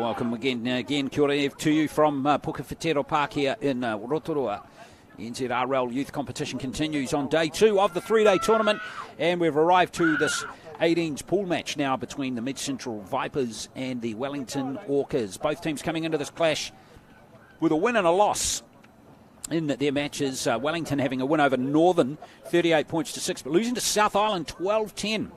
welcome again, kia ora to you from Puketawhero Park here in Rotorua. NZRL Youth Competition continues on day 2 of the 3-day tournament, and we've arrived to this 18s pool match now between the Mid-Central Vipers and the Wellington Orcas. Both teams coming into this clash with a win and a loss in their matches. Wellington having a win over Northern, 38 points to 6, but losing to South Island 12-10.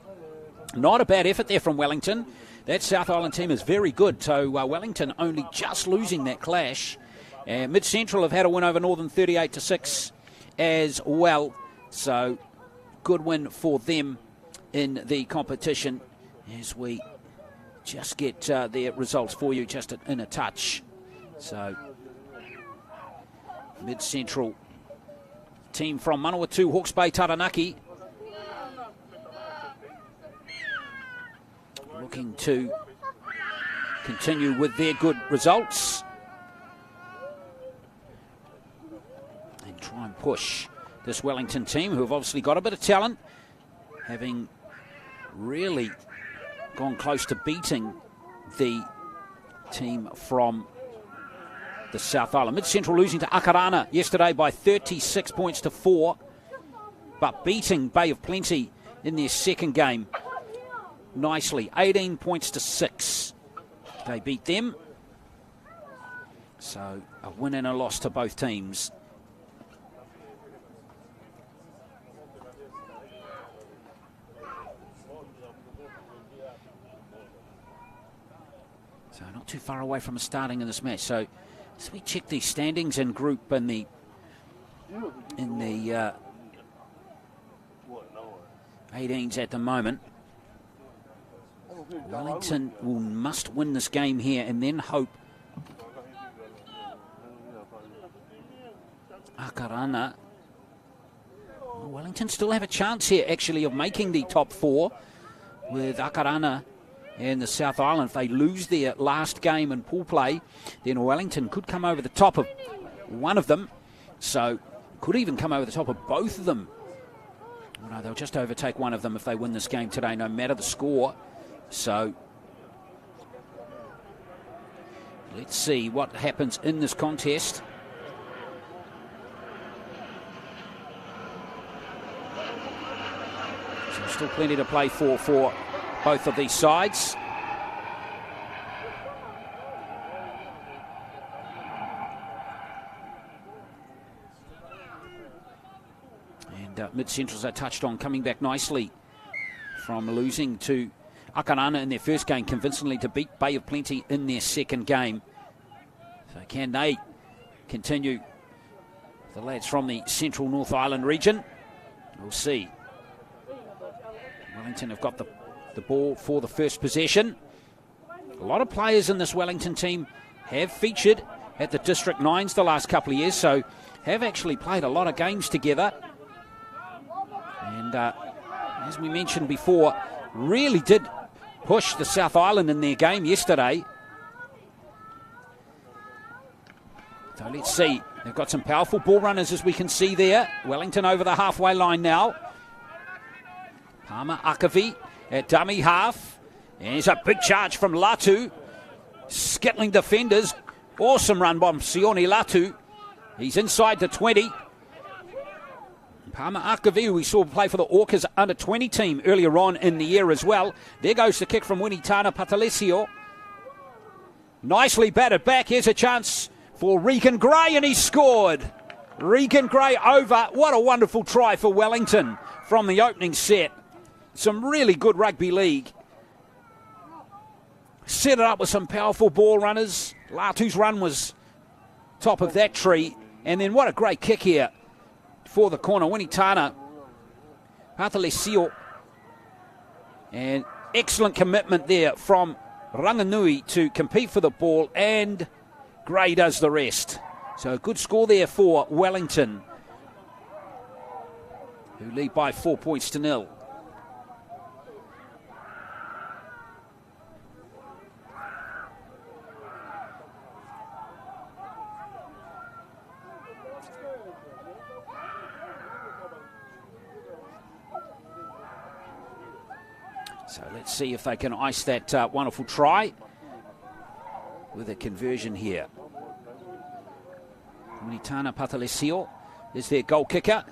Not a bad effort there from Wellington. That South Island team is very good, so Wellington only just losing that clash. Mid-Central have had a win over Northern, 38 to 6 as well. So good win for them in the competition, as we just get their results for you just in a touch. So Mid-Central team from Manawatu, Hawke's Bay, Taranaki, looking to continue with their good results and try and push this Wellington team, who have obviously got a bit of talent, having really gone close to beating the team from the South Island. Mid-Central losing to Aotearoa yesterday by 36 points to 4, but beating Bay of Plenty in their second game nicely, 18 points to 6. They beat them. So a win and a loss to both teams. So not too far away from starting in this match. So as we check the standings and group in the 18s at the moment, Wellington must win this game here and then hope Aotearoa. Wellington still have a chance here actually of making the top 4 with Aotearoa and the South Island. If they lose their last game in pool play, then Wellington could come over the top of one of them, so could even come over the top of both of them. Oh, no, they'll just overtake one of them if they win this game today, no matter the score. So let's see what happens in this contest. So still plenty to play for both of these sides. And Mid-Centrals I touched on coming back nicely from losing to Aotearoa in their first game convincingly to beat Bay of Plenty in their second game. So can they continue, the lads from the Central North Island region? We'll see. Wellington have got the ball for the first possession. A lot of players in this Wellington team have featured at the District 9s the last couple of years, so have actually played a lot of games together. And as we mentioned before, really did push the South Island in their game yesterday. So let's see. They've got some powerful ball runners, as we can see there. Wellington over the halfway line now. Palmer Akavi at dummy half. And it's a big charge from Latu. Skittling defenders. Awesome run by Sione Latu. He's inside the 20. Palmer Akavi, who we saw play for the Orcas under-20 team earlier on in the year as well. There goes the kick from Winitana Patalesio. Nicely batted back. Here's a chance for Regan Gray, and he scored. Regan Gray over. What a wonderful try for Wellington from the opening set. Some really good rugby league. Set it up with some powerful ball runners. Latu's run was top of that tree. And then what a great kick here for the corner. Winitana Patalesio. And excellent commitment there from Ranganui to compete for the ball, and Gray does the rest. So a good score there for Wellington, who lead by 4 points to 0. So let's see if they can ice that wonderful try. with a conversion here. Munitana Patalesio is their goal kicker.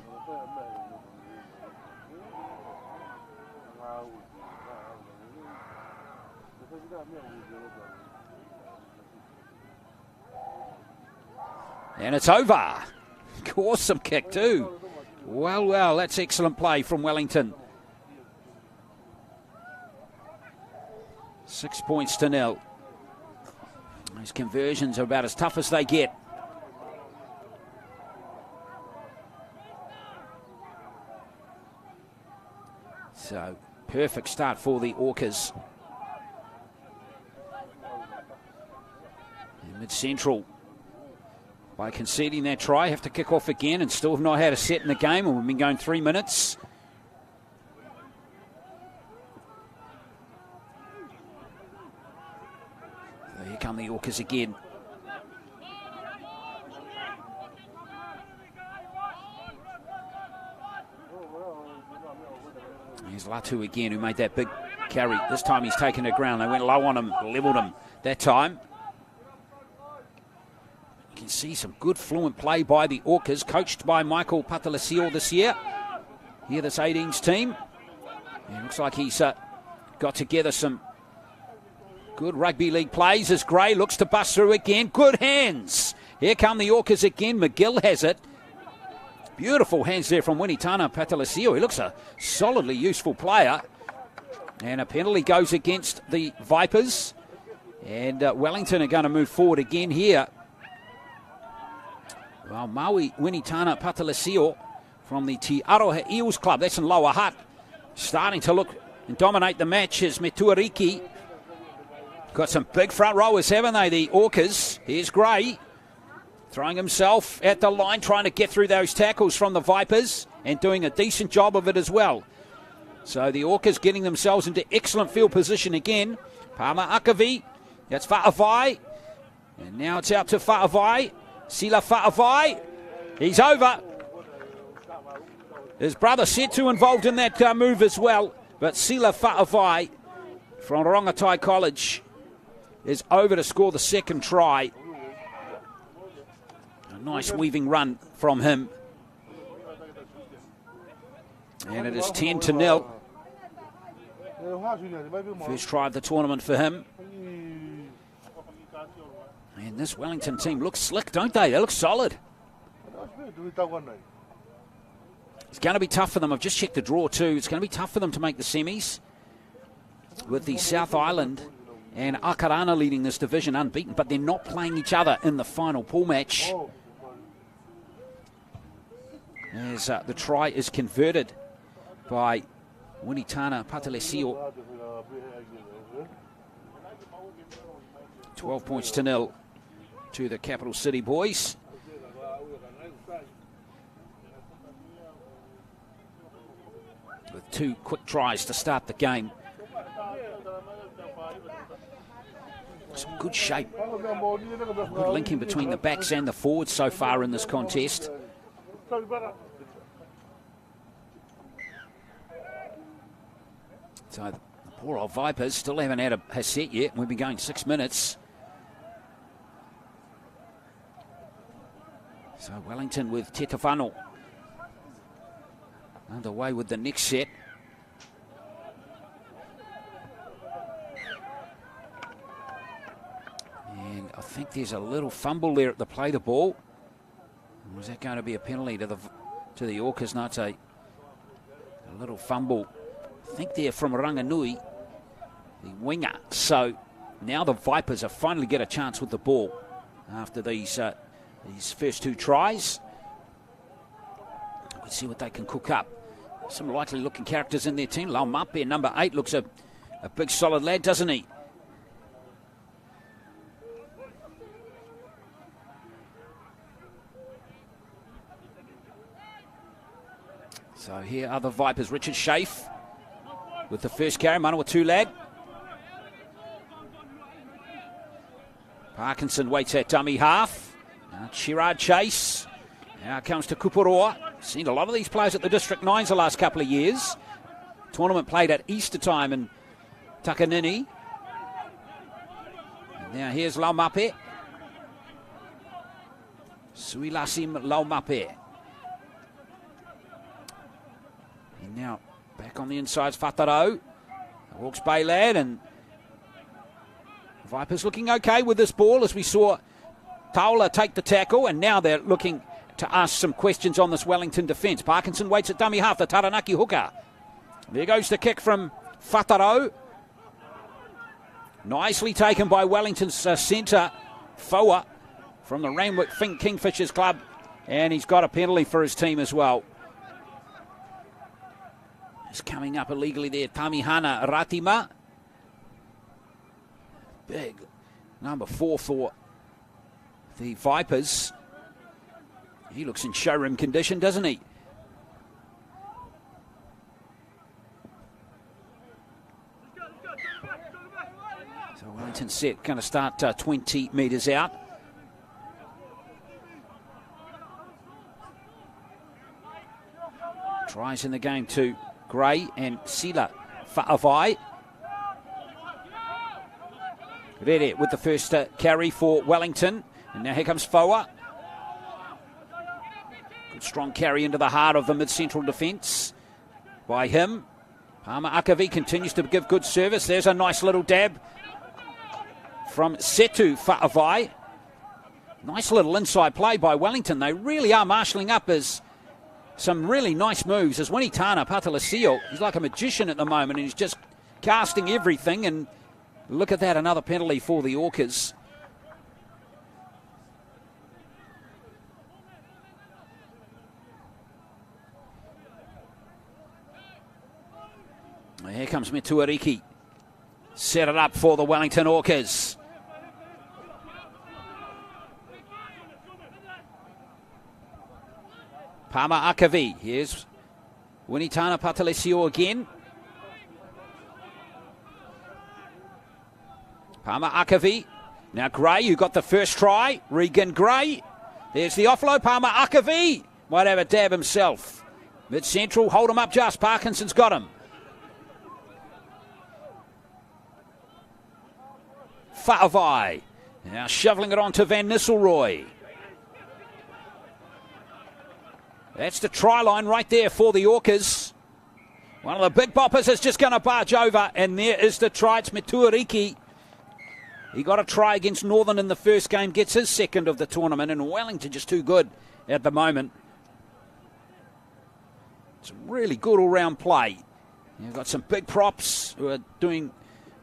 And it's over. Awesome kick too. Well, that's excellent play from Wellington. 6 points to 0. Those conversions are about as tough as they get. So, perfect start for the Orcas. And Mid-Central, by conceding their try, have to kick off again and still have not had a set in the game, and we've been going 3 minutes. So here come the Orcas again. Here's Latu again, who made that big carry. This time he's taken the ground. They went low on him, levelled him that time. You can see some good fluent play by the Orcas, coached by Michael Patalesio this year. Here, this 18s team. It looks like he's got together some good rugby league plays as Gray looks to bust through again. Good hands. Here come the Orcas again. McGill has it. Beautiful hands there from Winitana Patalesio. He looks a solidly useful player. And a penalty goes against the Vipers. And Wellington are going to move forward again here. Well, Maui Winitana Patalesio from the Te Aroha Eels Club. That's in Lower Hutt. Starting to look and dominate the match is Metuariki. Got some big front rowers, haven't they, the Orcas? Here's Gray. Throwing himself at the line, trying to get through those tackles from the Vipers and doing a decent job of it as well. So the Orcas getting themselves into excellent field position again. Palma Akavi, that's Fa'avai. And now it's out to Fa'avai. Sila Fa'avai, he's over. His brother Setu involved in that move as well. But Sila Fa'avai from Rongotai College is over to score the second try. Nice weaving run from him. And it is 10-0. First try of the tournament for him. And this Wellington team looks slick, don't they? They look solid. It's going to be tough for them. I've just checked the draw too. It's going to be tough for them to make the semis, with the South Island and Akarana leading this division unbeaten, but they're not playing each other in the final pool match. As the try is converted by Winitana Patalesio. 12 points to 0 to the Capital City boys. With 2 quick tries to start the game. Some good shape. Good linking between the backs and the forwards so far in this contest. So the poor old Vipers still haven't had a set yet. We've been going 6 minutes. So Wellington with Te Tawhano underway with the next set. And I think there's a little fumble there at the play the ball. Was that going to be a penalty to the Orcas? No, it's a little fumble. I think they're from Ranganui, the winger. So now the Vipers have finally get a chance with the ball after these first 2 tries. Let's see what they can cook up. Some likely looking characters in their team. Laumape, number 8, looks a big solid lad, doesn't he? So here are the Vipers. Richard Schaaf with the first carry. Manawatu lad. Parkinson waits at dummy half. Now Chirard Chase. Now comes to Kuporoa. Seen a lot of these players at the District 9s the last couple of years. Tournament played at Easter time in Takanini. Now here's Laumape. Suilasim Laumape. And now back on the inside's Whatarau. Hawke's Bay lad, and Vipers looking okay with this ball as we saw Taula take the tackle, and now they're looking to ask some questions on this Wellington defence. Parkinson waits at dummy half, the Taranaki hooker. There goes the kick from Whatarau. Nicely taken by Wellington's centre, Foa, from the Randwick Kingfishers Club, and he's got a penalty for his team as well. It's coming up illegally there, Tamihana Ratima. Big number 4 for the Vipers. He looks in showroom condition, doesn't he? So Wellington set, going to start 20 metres out. Tries in the game to Gray and Sila Fa'avai. Rere with the first carry for Wellington. And now here comes Foa. Good strong carry into the heart of the mid-central defence by him. Palmer Akavi continues to give good service. There's a nice little dab from Setu Fa'avai. Nice little inside play by Wellington. They really are marshalling up as some really nice moves. As Winitana Patalasio, he's like a magician at the moment, and he's just casting everything. And look at that, another penalty for the Orcas. Here comes Metuariki. Set it up for the Wellington Orcas. Palmer Akavi. Here's Winitana Patalesio again. Palmer Akavi. Now Gray, who got the first try. Regan Gray. There's the offload. Palmer Akavi might have a dab himself. Mid-central, hold him up just. Parkinson's got him. Fa'avai. Now shoveling it on to Van Nistelrooy. That's the try line right there for the Orcas. One of the big boppers is just going to barge over, and there is the try. It's Metuariki. He got a try against Northern in the first game, gets his second of the tournament, and Wellington just too good at the moment. It's really good all-round play. You've got some big props who are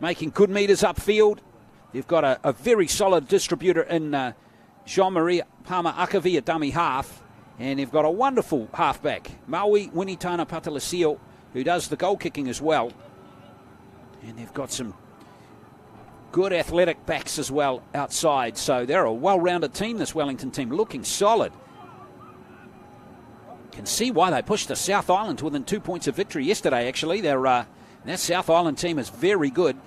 making good metres upfield. You've got a very solid distributor in Jean-Marie Palmer Akavi, a dummy half. And they've got a wonderful halfback, Maui Winitana Patalasio, who does the goal kicking as well. And they've got some good athletic backs as well outside. So they're a well-rounded team, this Wellington team, looking solid. Can see why they pushed the South Island to within 2 points of victory yesterday, actually. That South Island team is very good.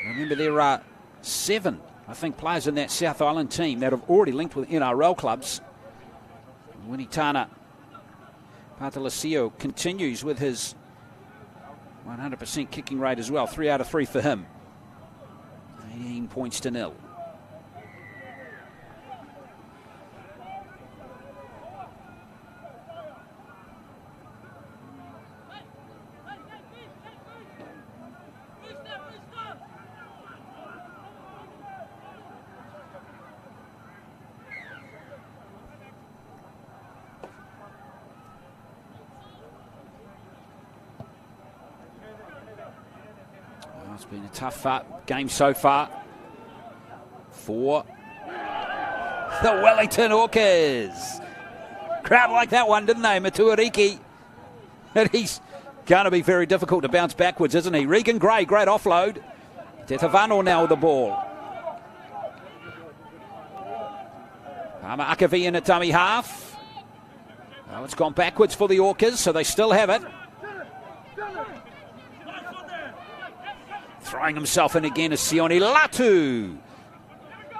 Remember, there are 7, I think, players in that South Island team that have already linked with NRL clubs. Winitana Patalasio continues with his 100% kicking rate as well. 3 out of 3 for him. 18 points to 0. It's been a tough game so far for the Wellington Orcas. Crowd like that one, didn't they? Metuariki. And he's going to be very difficult to bounce backwards, isn't he? Regan Gray, great offload. Te Tavano now with the ball. Palmer Akavi in a dummy half. Oh, it's gone backwards for the Orcas, so they still have it. Throwing himself in again is Sione Latu.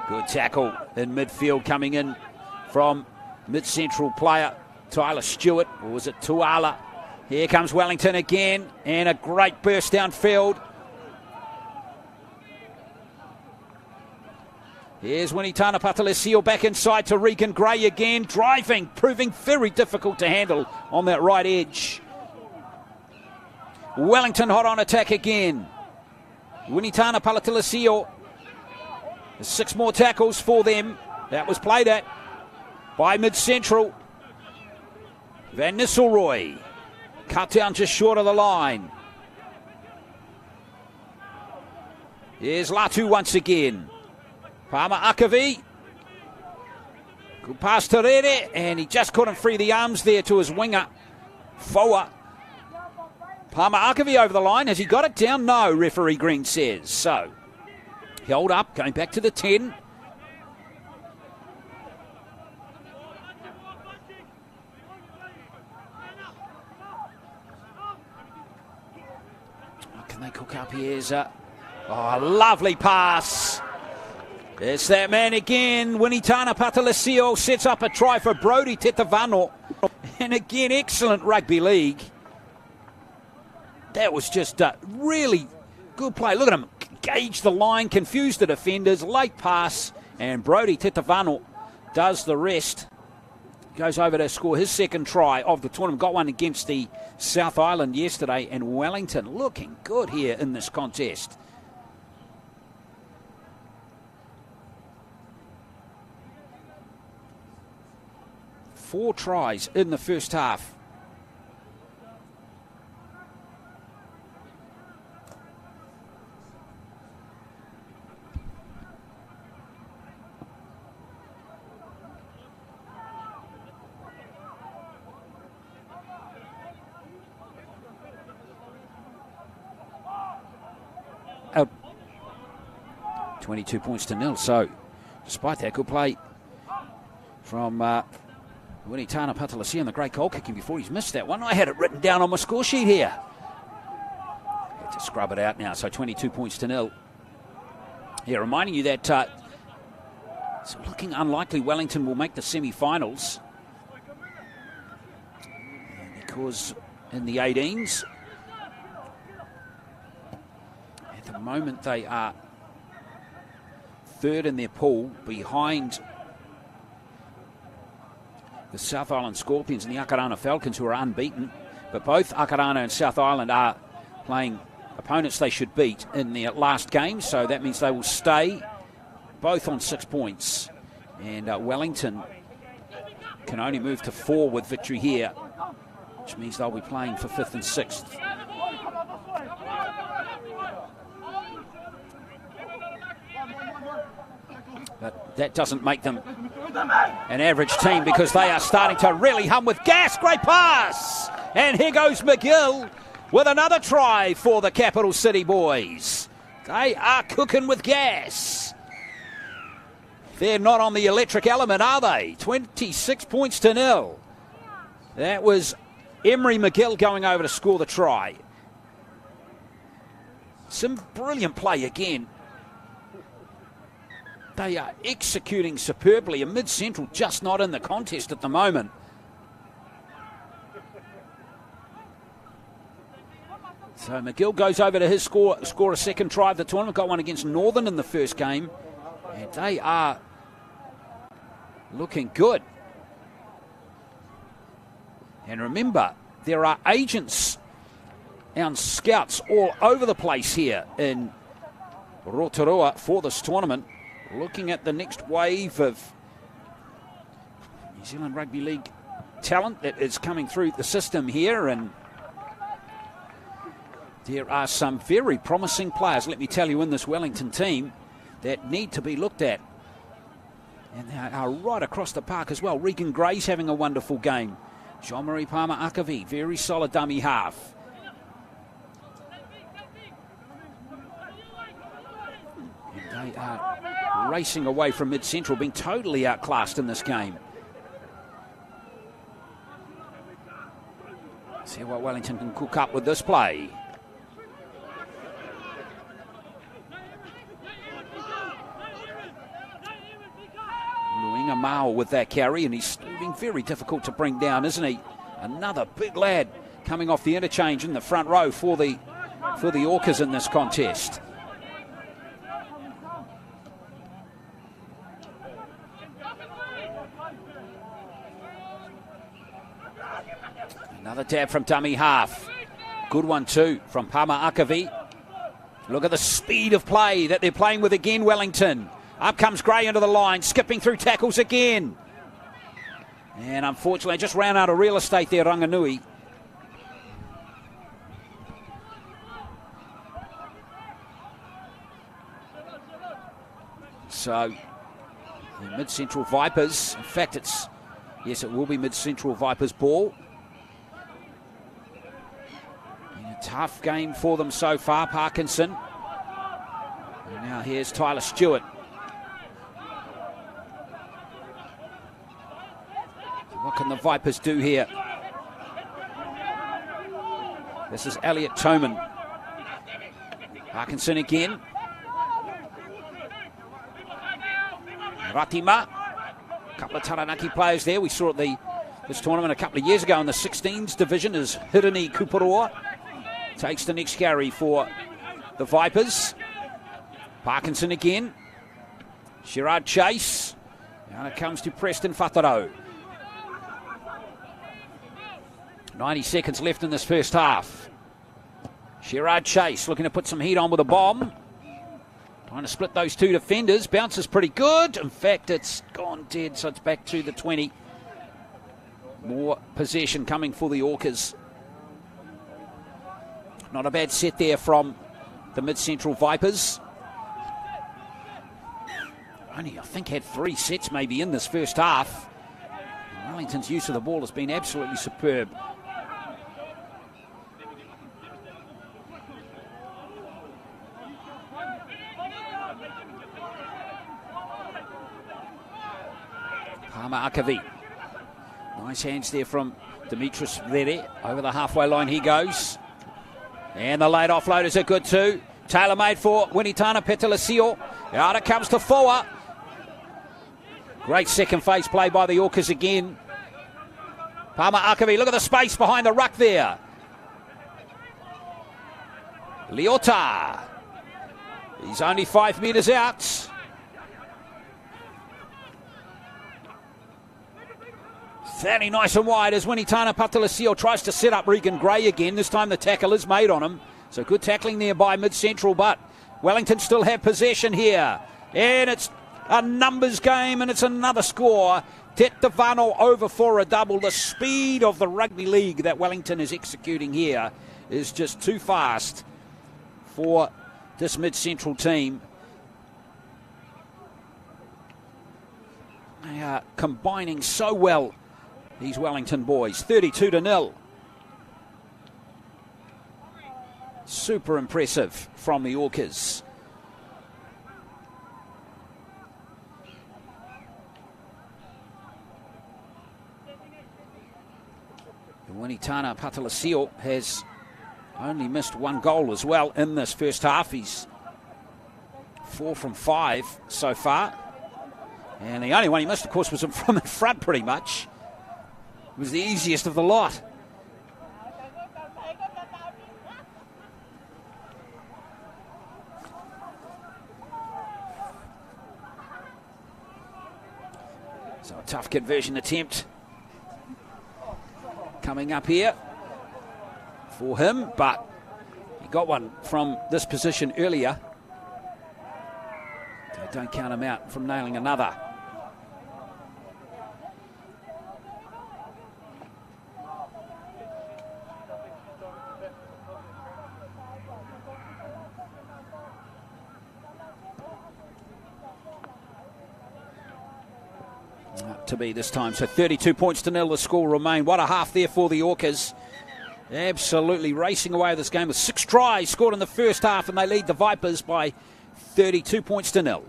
Good tackle in midfield coming in from mid-central player Tyler Stewart. Or was it Tuala? Here comes Wellington again, and a great burst downfield. Here's Winitana Patalesio back inside to Regan Gray again. Driving, proving very difficult to handle on that right edge. Wellington hot on attack again. Winitana Patalesio. 6 more tackles for them. That was played at by Mid-Central. Van Nistelrooy. Cut down just short of the line. Here's Latu once again. Palmer Akavi. Good pass to Rere, and he just couldn't free the arms there to his winger, Foa. Palmer Akavi over the line. Has he got it down? No, referee Green says. So, held up, going back to the 10. What can they cook up here? Oh, lovely pass. It's that man again. Winitana Patalesio sets up a try for Brody Tetavano. And again, excellent rugby league. That was just a really good play. Look at him. Gauge the line, confuse the defenders. Late pass. And Brody Tetavano does the rest. Goes over to score his second try of the tournament. Got one against the South Island yesterday. And Wellington looking good here in this contest. Four tries in the first half. Out 22 points to 0. So, despite that good play from Winitana Patalesio and the great goal kicking before he's missed that one. I had it written down on my score sheet here. Had to scrub it out now. So 22 points to 0. Yeah, reminding you that it's looking unlikely Wellington will make the semi-finals. Because in the 18s, at the moment they are third in their pool behind the South Island Scorpions and the Akarana Falcons, who are unbeaten. But both Akarana and South Island are playing opponents they should beat in their last game, so that means they will stay both on 6 points. And Wellington can only move to 4 with victory here, which means they'll be playing for 5th and 6th. But that doesn't make them an average team, because they are starting to really hum with gas. Great pass! And here goes McGill with another try for the Capital City boys. They are cooking with gas. They're not on the electric element, are they? 26 points to 0. That was Emery McGill going over to score the try. Some brilliant play again. They are executing superbly, and Mid-Central just not in the contest at the moment. So McGill goes over to his score a second try of the tournament. Got one against Northern in the first game. And they are looking good. And remember, there are agents and scouts all over the place here in Rotorua for this tournament, looking at the next wave of New Zealand Rugby League talent that is coming through the system here. And there are some very promising players, let me tell you, in this Wellington team that need to be looked at. And they are right across the park as well. Regan Gray's having a wonderful game. Jean-Marie Palmer Akavi, very solid dummy half. And they are racing away from Mid-Central, being totally outclassed in this game. See what Wellington can cook up with this play. Luinga Mao with that carry, and he's being very difficult to bring down, isn't he? Another big lad coming off the interchange in the front row for the Orcas in this contest. Another dab from dummy half. Good one too from Puketawhero. Look at the speed of play that they're playing with again, Wellington. Up comes Gray into the line, skipping through tackles again. And unfortunately, just ran out of real estate there, Whaanui. So, the Mid-Central Vipers, in fact, it will be Mid-Central Vipers ball. Been a tough game for them so far, Parkinson. And now here's Tyler Stewart. What can the Vipers do here? This is Elliot Toman. Parkinson again. Ratima. A couple of Taranaki players there. We saw at this tournament a couple of years ago in the 16s division as Hirani Kuparoa takes the next carry for the Vipers. Parkinson again. Sherrod Chase. Now it comes to Preston Whataro. 90 seconds left in this first half. Sherrod Chase looking to put some heat on with a bomb. Trying to split those two defenders. Bounces pretty good. In fact, it's gone dead, so it's back to the 20. More possession coming for the Orcas. Not a bad set there from the Mid-Central Vipers. Only, I think, had 3 sets maybe in this first half. Wellington's use of the ball has been absolutely superb. Puketawhero. Nice hands there from Dimitris Rere. Over the halfway line he goes. And the late offloaders are good too. Tailor made for Winitana Petalesio. Out it comes to Foa. Great second phase play by the Orcas again. Puketawhero, look at the space behind the ruck there. Leota. He's only 5 metres out. Fairly nice and wide as Winitana Petalesio tries to set up Regan Gray again. This time the tackle is made on him. So good tackling there by Mid-Central, but Wellington still have possession here. And it's a numbers game and it's another score. Tetavano over for a double. The speed of the rugby league that Wellington is executing here is just too fast for this Mid-Central team. They are combining so well, these Wellington boys. 32-0. Super impressive from the Orcas. Winitana Petalesio has only missed 1 goal as well in this first half. He's 4 from 5 so far. And the only one he missed, of course, was from in front pretty much. It was the easiest of the lot. So a tough conversion attempt coming up here for him, but he got one from this position earlier. So don't count him out from nailing another. To be this time. So 32 points to 0 the score remain. What a half there for the Orcas. Absolutely racing away with this game with 6 tries scored in the first half, and they lead the Vipers by 32 points to 0.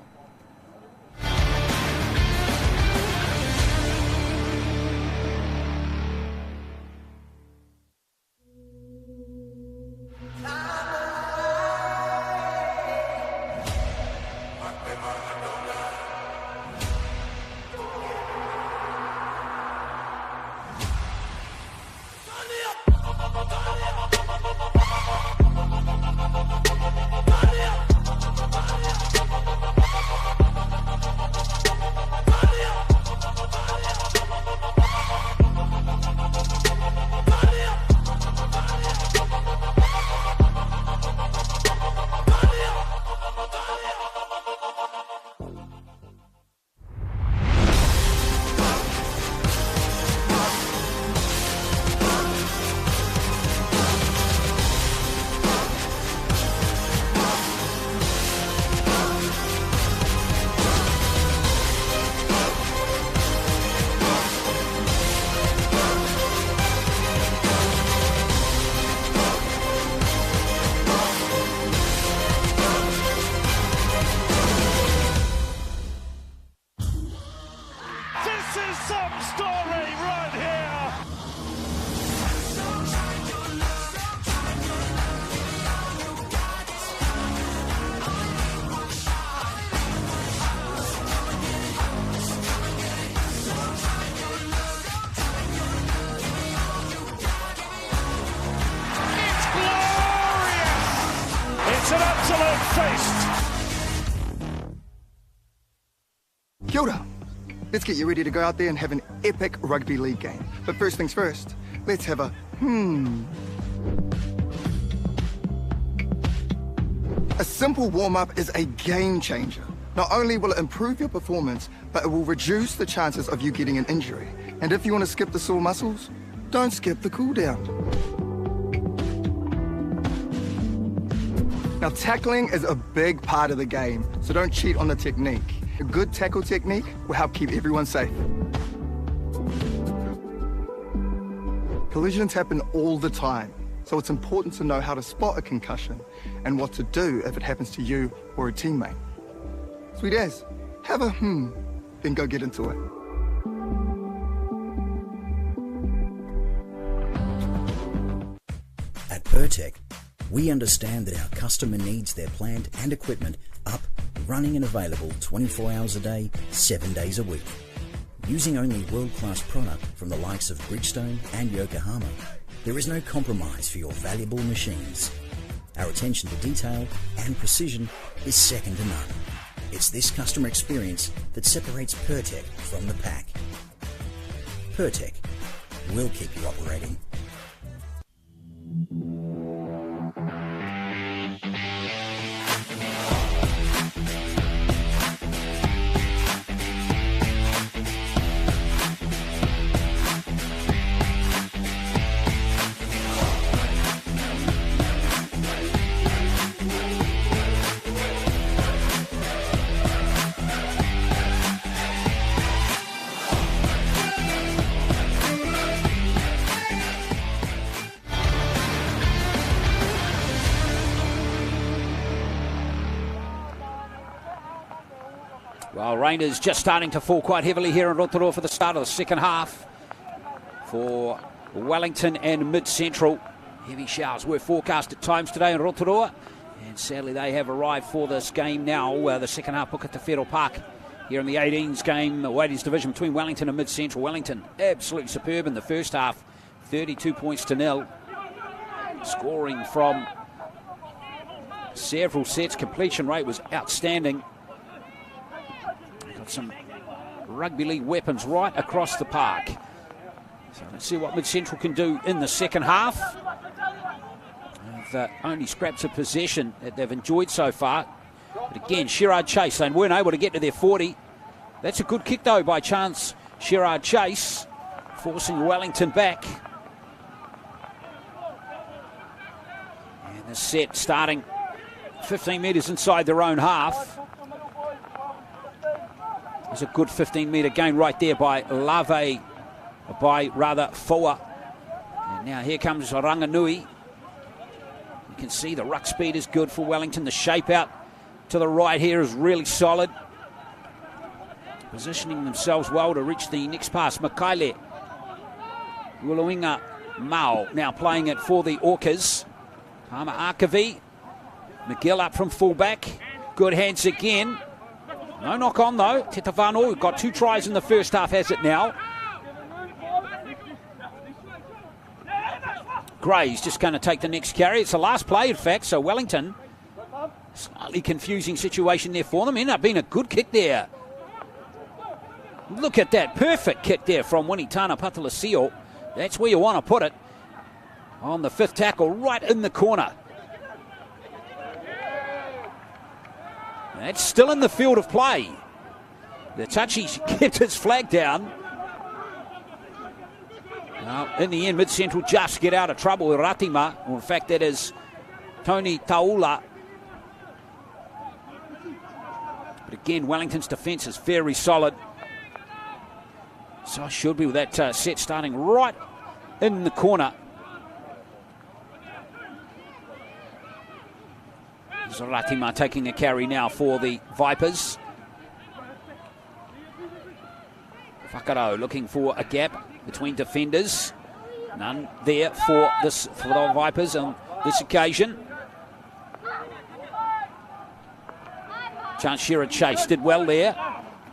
is some story right here. It's glorious. It's an absolute feast. Kia ora. Let's get you ready to go out there and have an epic rugby league game. But first things first, let's have a A simple warm-up is a game changer. Not only will it improve your performance, but it will reduce the chances of you getting an injury. And if you want to skip the sore muscles, don't skip the cool down. Now, tackling is a big part of the game, so don't cheat on the technique. A good tackle technique will help keep everyone safe. Collisions happen all the time, so it's important to know how to spot a concussion and what to do if it happens to you or a teammate. Sweet as, have a then go get into it. At Pertec, we understand that our customer needs their plant and equipment up, running and available 24 hours a day, 7 days a week. Using only world-class product from the likes of Bridgestone and Yokohama, there is no compromise for your valuable machines. Our attention to detail and precision is second to none. It's this customer experience that separates Pertec from the pack. Pertec, we'll keep you operating. Well, rain is just starting to fall quite heavily here in Rotorua for the start of the second half for Wellington and Mid-Central. Heavy showers were forecast at times today in Rotorua, and sadly they have arrived for this game now, the second half Puketawhero Park here in the 18s game, the Wadies division between Wellington and Mid-Central. Wellington absolutely superb in the first half, 32 points to nil, scoring from several sets. Completion rate was outstanding. Got some rugby league weapons right across the park. So let's see what Mid-Central can do in the second half. They've only scraps of possession that they've enjoyed so far. But again, Sherard Chase, they weren't able to get to their 40. That's a good kick though by Chance Sherard Chase, forcing Wellington back. And the set starting 15 metres inside their own half. There's a good 15-metre gain right there by Foa. And now here comes Ranganui. You can see the ruck speed is good for Wellington. The shape out to the right here is really solid. Positioning themselves well to reach the next pass. Makaile Uluinga Mao now playing it for the Orcas. Palmer Arkavi. McGill up from fullback. Good hands again. No knock on though. Tetavano got 2 tries in the first half, has it now. Gray's just going to take the next carry. It's the last play, in fact, so Wellington, slightly confusing situation there for them. Ended up being a good kick there. Look at that perfect kick there from Winitana Patalasio. That's where you want to put it. On the 5th tackle, right in the corner. That's still in the field of play. The touchy kept his flag down. Now, in the end, Mid-Central just get out of trouble with Ratima. Well, in fact, that is Tony Taula. But again, Wellington's defence is very solid. So I should be with that set starting right in the corner. Ratima taking a carry now for the Vipers. Whakaro looking for a gap between defenders. None there for the Vipers on this occasion. Chance Shearer Chase did well there.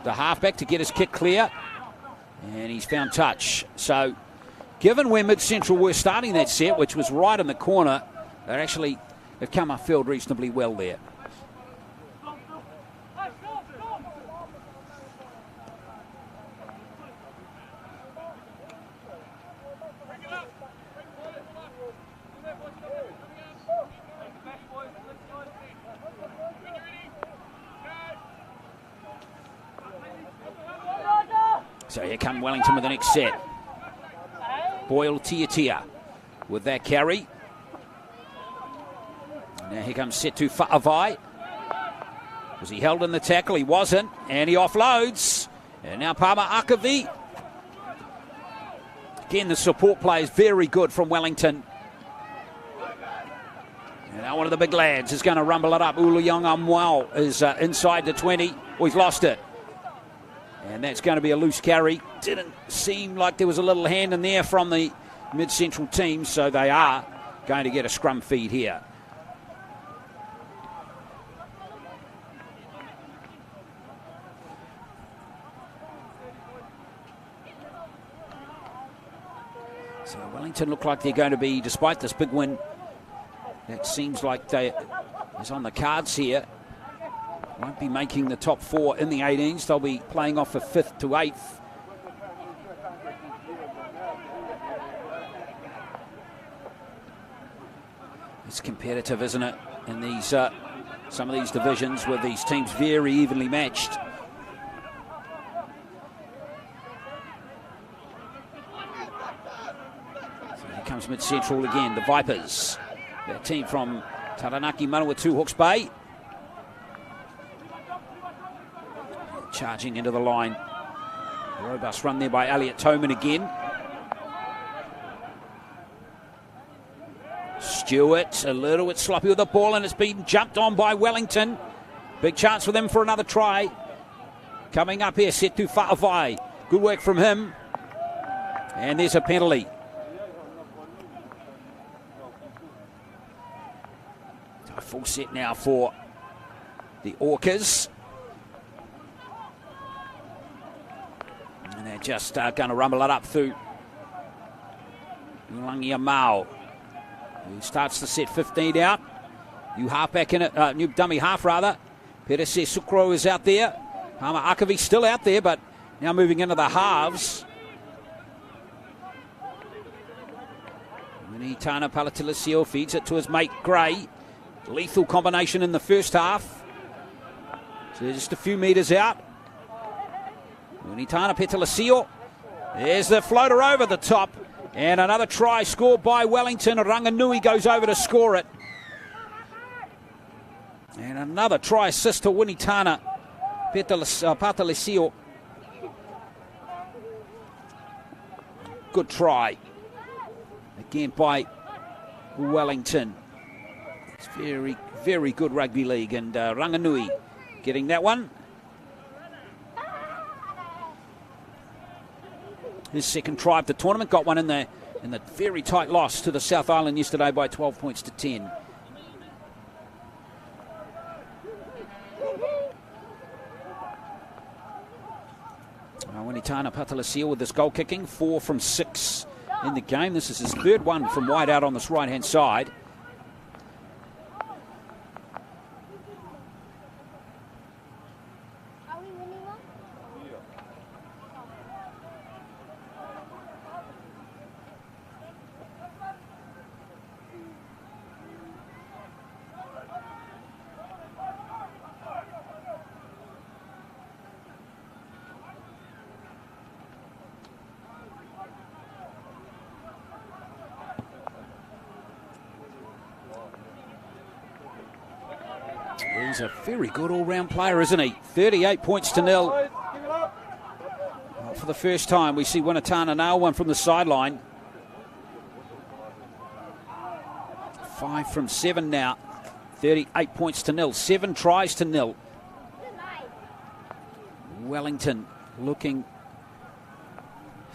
The halfback to get his kick clear. And he's found touch. So, given where Mid-Central were starting that set, which was right in the corner, they've come upfield reasonably well there. So here come Wellington with the next set. Boyle Tiatia with that carry. Now here comes set to Fa'avai. Was he held in the tackle? He wasn't. And he offloads. And now Palmer Akavi. Again, the support play is very good from Wellington. And now one of the big lads is going to rumble it up. Uluyong Amwao is inside the 20. Oh, he's lost it. And that's going to be a loose carry. Didn't seem like there was a little hand in there from the Mid-Central team, so they are going to get a scrum feed here. So Wellington look like they're going to be, despite this big win, that seems like is on the cards here. Won't be making the top 4 in the 18s. They'll be playing off a 5th to 8th. It's competitive, isn't it? In these some of these divisions with these teams very evenly matched. So here comes Mid-Central again, the Vipers. That team from Taranaki Manawatu, Hawke's Bay. Charging into the line. A robust run there by Elliot Toman again. Stewart a little bit sloppy with the ball, and it's been jumped on by Wellington. Big chance for them for another try. Coming up here, set to Fa'avai. Good work from him. And there's a penalty. So a full set now for the Orcas. And they're just going to rumble it up through Langia Mao, who starts the set 15 out. New halfback in it, new dummy half rather. Perese Sukro is out there. Palmer Akavi still out there, but now moving into the halves. Tana Palatilisio feeds it to his mate Gray. Lethal combination in the first half. So they're just a few metres out. Unitana Petalisio. There's the floater over the top. And another try scored by Wellington. Ranganui goes over to score it. And another try assist to Winitana Petalisio. Good try. Again by Wellington. It's very, very good rugby league. And Ranganui getting that one. His second try of the tournament. Got one in the very tight loss to the South Island yesterday by 12 points to 10. Winitana Patalasil with this goal kicking. 4 from 6 in the game. This is his third one from wide out on this right-hand side. He's a very good all-round player, isn't he? 38 points to 0. Well, for the first time, we see Winitana nail one from the sideline. 5 from 7 now. 38 points to 0. 7 tries to 0. Wellington looking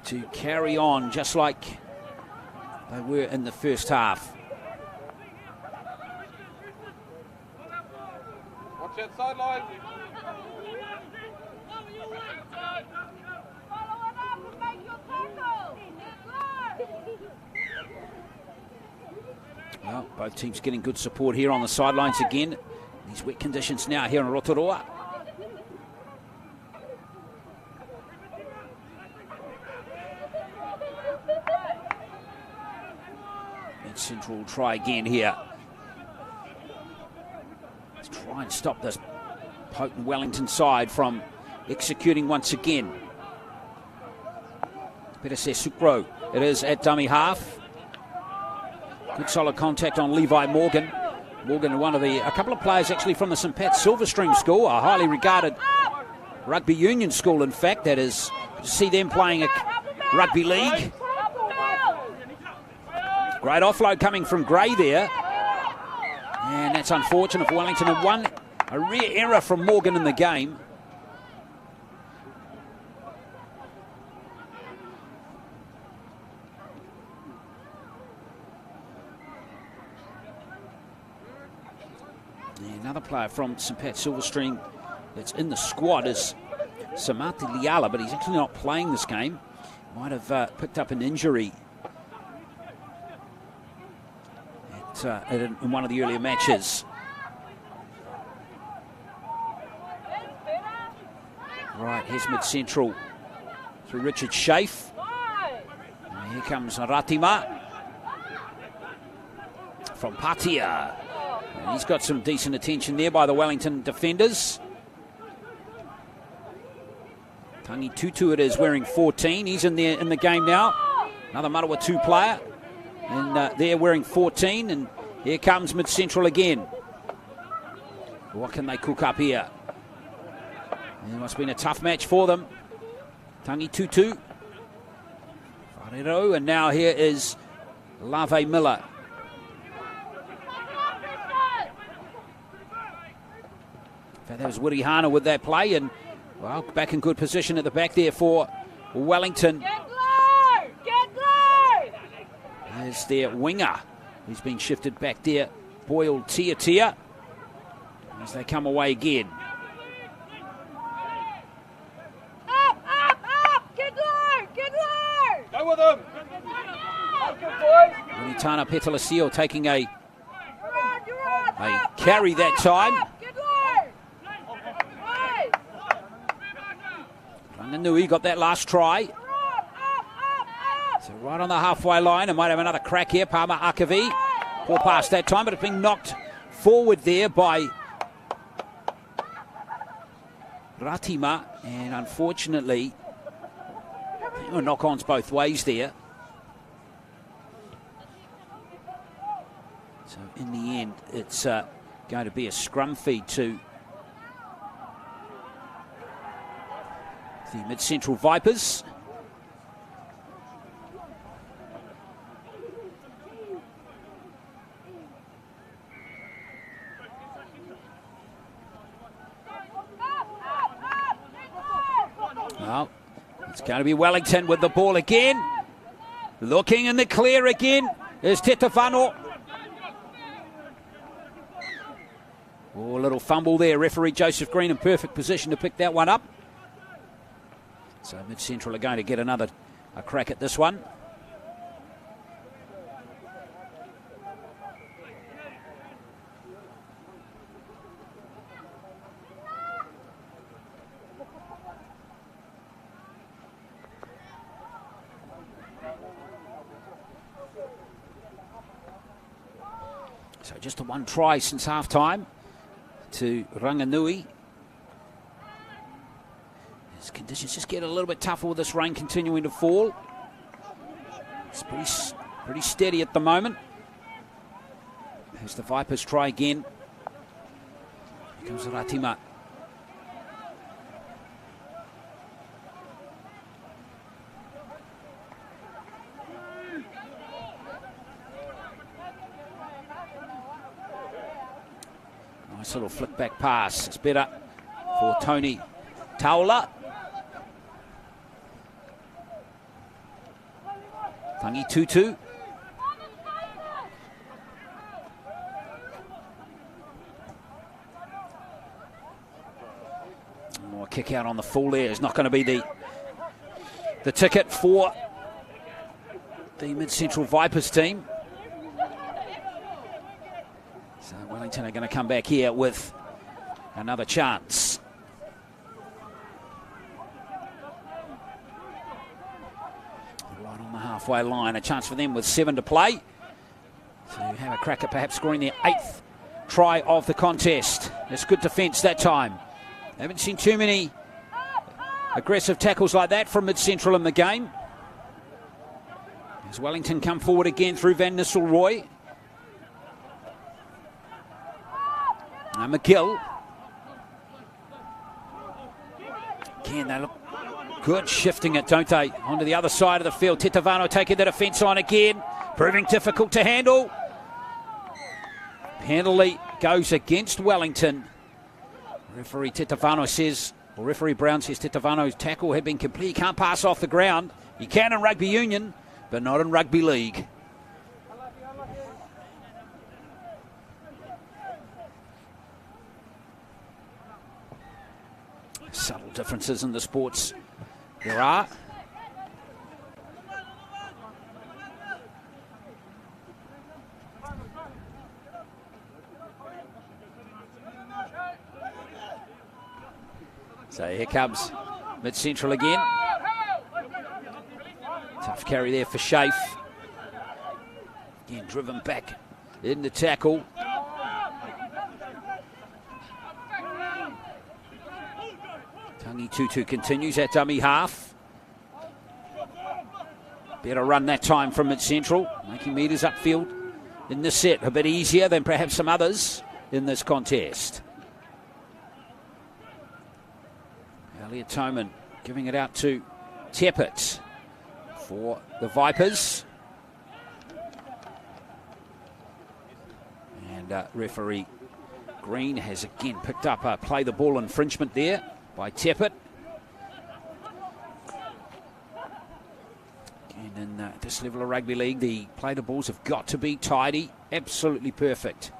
to carry on just like they were in the first half. Watch that sideline. Well, both teams getting good support here on the sidelines again. These wet conditions now here in Rotorua. And Central will try again here. Let's try and stop this potent Wellington side from executing once again. Better say Sukro. It is at dummy half. Good solid contact on Levi Morgan. Morgan, a couple of players actually from the St. Pat's Silverstream School, a highly regarded rugby union school, in fact. That is, to see them playing a rugby league. Great offload coming from Gray there. And that's unfortunate for Wellington. And a rare error from Morgan in the game. Another player from St. Pat's Silverstream that's in the squad is Samati Liala, but he's actually not playing this game. Might have picked up an injury in one of the earlier matches. Right, here's mid-central through Richard Schaaf. And here comes Ratima from Patia. And he's got some decent attention there by the Wellington defenders. Tangi Tutu it is, wearing 14. He's in the game now. Another Marawa 2 player. And they're wearing 14. And here comes mid-central again. What can they cook up here? It must have been a tough match for them. Tangi Tutu. Whaanui, and now here is Lave Miller. That was Woody Hana with that play, and well, back in good position at the back there for Wellington. Get low! Get low! There's their winger, who's been shifted back there, Boyle Tia, as they come away again. Up, up, up! Get low! Get low! Go with them. Good boys. Unitana Petalasio taking a You're on, carry that time. Get low! Hey! Whaanui got that last try. Up, up! So right on the halfway line, and might have another crack here. Palmer Akavi. Poor pass that time, but it's been knocked forward there by Ratima, and unfortunately, there were knock-ons both ways there. So in the end, it's going to be a scrum feed to the Mid-Central Vipers. Well, it's going to be Wellington with the ball again. Looking in the clear again is Tetafano. Oh, a little fumble there. Referee Joseph Green in perfect position to pick that one up. So Mid-Central are going to get a crack at this one. So just a one try since half-time to Ranganui. As conditions just get a little bit tougher with this rain continuing to fall. It's pretty steady at the moment. As the Vipers try again. Here comes Ratima. Nice little flick back pass. It's better for Tony Taula. Tangi Tutu. More kick out on the full there is not going to be the ticket for the Mid-Central Vipers team. So Wellington are going to come back here with another chance. Right on the halfway line, a chance for them with 7 to play to have a crack at perhaps scoring their 8th try of the contest. It's good defence that time. Haven't seen too many aggressive tackles like that from Mid-Central in the game. As Wellington come forward again through Van Nistelrooy. Now McGill. Again, they look good shifting it, don't they? Onto the other side of the field. Tetavano taking the defence on again. Proving difficult to handle. Penalty goes against Wellington. Referee Tetavano says, or referee Brown says Tetavano's tackle had been complete. He can't pass off the ground. He can in rugby union, but not in rugby league. Subtle differences in the sports there are. So here comes Mid-Central again. Tough carry there for Shafe. Again, driven back in the tackle. Tangi Tutu continues at dummy half. Better run that time from Mid-Central, making metres upfield in this set a bit easier than perhaps some others in this contest. Elliot Toman giving it out to Teppert for the Vipers. And referee Green has again picked up a play the ball infringement there by Teppert. And in this level of rugby league, the play the balls have got to be tidy, absolutely perfect.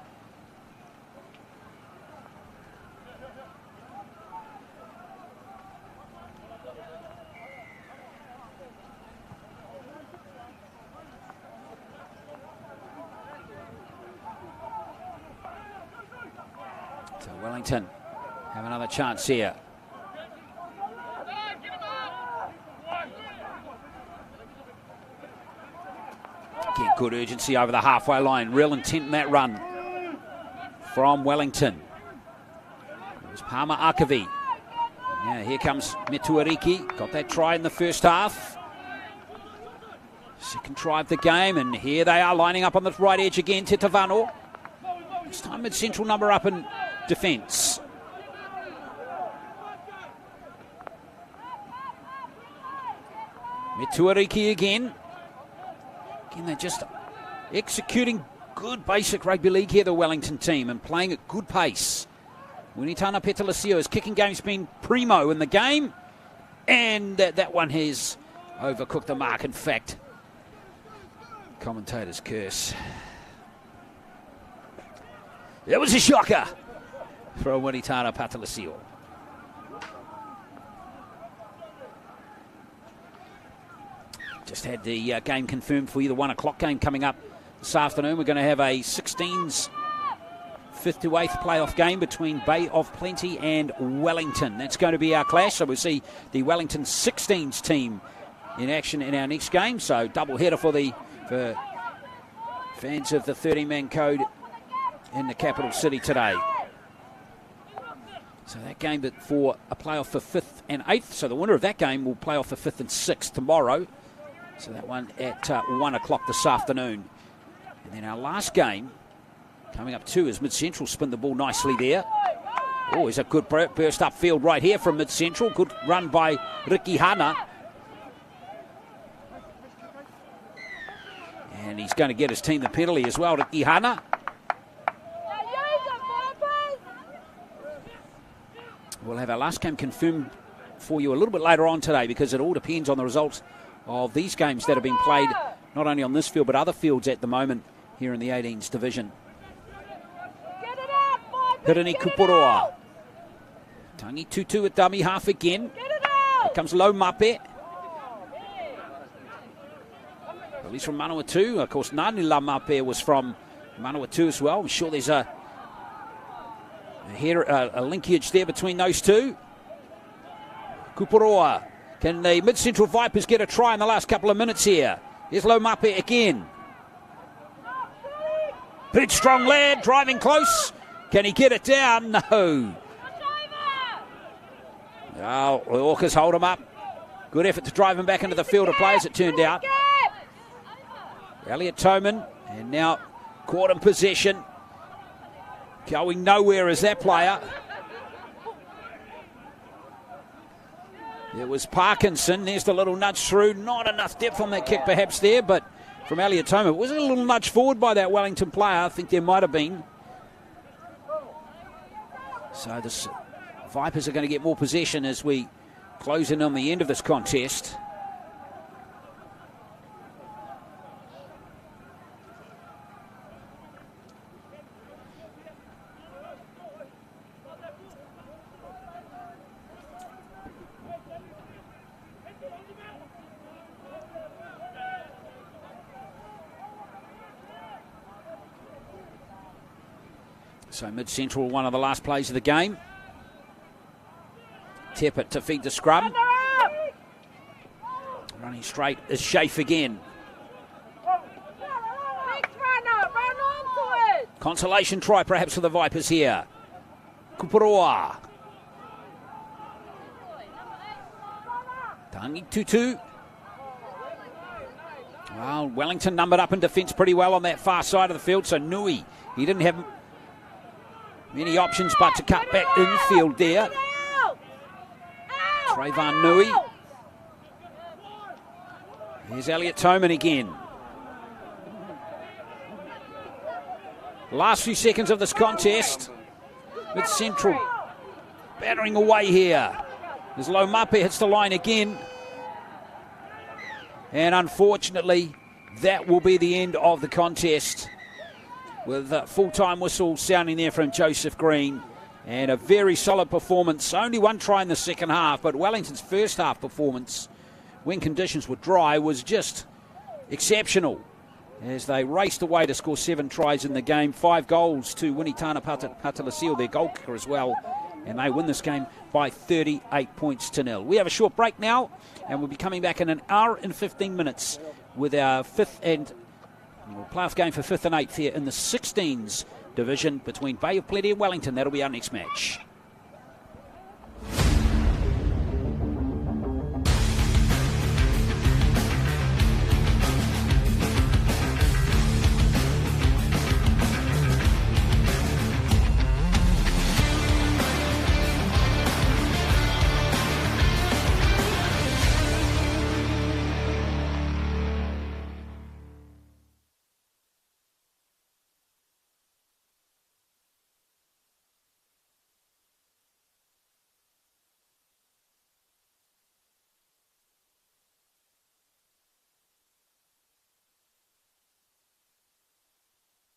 So Wellington have another chance here. Again, good urgency over the halfway line. Real intent in that run from Wellington. It was Palmer Akavi. Now here comes Metuariki. Got that try in the first half. Second try of the game, and here they are lining up on the right edge again. Tetavano. This time Mid-Central number up in defence. Metuariki again. Again, they're just executing good basic rugby league here, the Wellington team, and playing at good pace. Winitana Petalasio's kicking game's been primo in the game, and that one has overcooked the mark. In fact, commentator's curse. It was a shocker from Winitana Patalasio. Just had the game confirmed for you, the 1 o'clock game coming up this afternoon. We're going to have a 16s 5th to 8th playoff game between Bay of Plenty and Wellington. That's going to be our clash. So we'll see the Wellington 16s team in action in our next game. So double header for fans of the 13-man code in the capital city today. So that game for a playoff for 5th and 8th. So the winner of that game will play off for 5th and 6th tomorrow. So that one at 1 o'clock this afternoon. And then our last game coming up too is Mid-Central spin the ball nicely there. Oh, it's a good burst upfield right here from Mid-Central. Good run by Ricky Hana. And he's going to get his team the penalty as well, Ricky Hana. We'll have our last game confirmed for you a little bit later on today, because it all depends on the results of these games that have been played not only on this field but other fields at the moment here in the 18s division. Hirani Kuporoa. Tangi Tutu at dummy half again. Here comes Low Mape. Release from Manawatu. Of course, Nani La Mape was from Manawatu as well. I'm sure there's a linkage there between those two. Kuporoa. Can the Mid-Central Vipers get a try in the last couple of minutes here? Here's Low Mape again. Big strong lad, driving close. Can he get it down? No. Oh, the Orcas hold him up. Good effort to drive him back into the field of players, it turned out. Elliot Toman, and now caught in possession. Going nowhere is that player. It was Parkinson. There's the little nudge through. Not enough depth on that kick perhaps there, but from Elliot Toman. Was it a little nudge forward by that Wellington player? I think there might have been. So the Vipers are going to get more possession as we close in on the end of this contest. So Mid-Central, one of the last plays of the game. Teppert to feed the scrum. Running straight is Shafe again. Consolation try perhaps for the Vipers here. Kuporoa. Tangi Tutu. Well, Wellington numbered up in defence pretty well on that far side of the field, so Nui, he didn't have many options but to cut back infield there. Trayvon Nui. Here's Elliot Toman again. Last few seconds of this contest. Mid-Central battering away here. As Low Mape hits the line again. And unfortunately, that will be the end of the contest. With a full-time whistle sounding there from Joseph Green. And a very solid performance. Only one try in the second half, but Wellington's first half performance, when conditions were dry, was just exceptional. As they raced away to score 7 tries in the game. 5 goals to Winitana Patalasil, their goal kicker as well. And they win this game by 38 points to 0. We have a short break now, and we'll be coming back in an hour and 15 minutes with our playoff game for 5th and 8th here in the 16s division between Bay of Plenty and Wellington. That'll be our next match.